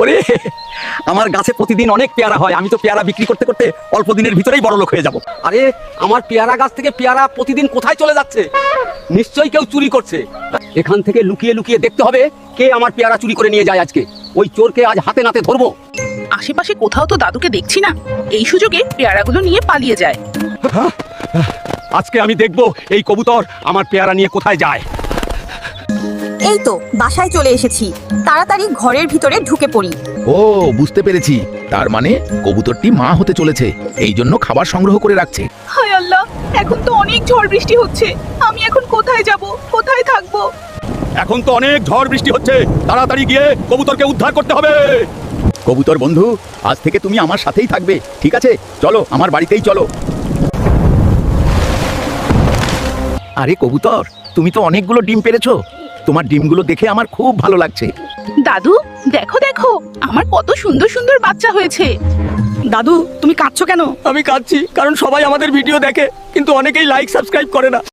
ওরে আমার গাছে প্রতিদিন অনেক পেয়ারা হয়, আমি তো পেয়ারা বিক্রি করতে করতে অল্প দিনের ভিতরেই বড় লোক হয়ে যাব। আরে আমার পেয়ারা গাছ থেকে পেয়ারা প্রতিদিন কোথায় চলে যাচ্ছে? নিশ্চয়ই কেউ চুরি করছে। এখান থেকে লুকিয়ে লুকিয়ে দেখতে হবে কে আমার পেয়ারা চুরি করে নিয়ে যায় আজকে। ওই চোরকে আজ হাতে নাতে ধরবো। আশেপাশে কোথাও তো দাদুকে দেখছি না, এই সুযোগে পেয়ারাগুলো নিয়ে পালিয়ে যায়। আজকে আমি দেখব এই কবুতর আমার পেয়ারা নিয়ে কোথায় যায়। এই তো বাসায় চলে এসেছি, তাড়াতাড়ি ঘরের ভিতরে ঢুকে পড়ি। ও বুঝতে পেরেছি, তার মানে কবুতরটি মা হতে চলেছে, এই জন্য খাবার সংগ্রহ করে রাখছে। হায় আল্লাহ, এখন তো অনেক ঝড় বৃষ্টি হচ্ছে, আমি এখন কোথায় যাব, কোথায় থাকবো? এখন তো অনেক ঝড় বৃষ্টি হচ্ছে, তাড়াতাড়ি গিয়ে কবুতরকে উদ্ধার করতে হবে। কবুতর বন্ধু, আজ থেকে তুমি আমার সাথেই থাকবে, ঠিক আছে? চলো আমার বাড়িতেই চলো। আরে কবুতর, তুমি তো অনেকগুলো ডিম পেড়েছো, তোমার ডিমগুলো দেখে আমার খুব ভালো লাগছে। দাদু দেখো দেখো, আমার কত সুন্দর সুন্দর বাচ্চা হয়েছে। দাদু তুমি কাঁদছো কেন? আমি কাঁদছি কারণ সবাই আমাদের ভিডিও দেখে, কিন্তু অনেকেই লাইক সাবস্ক্রাইব করে না।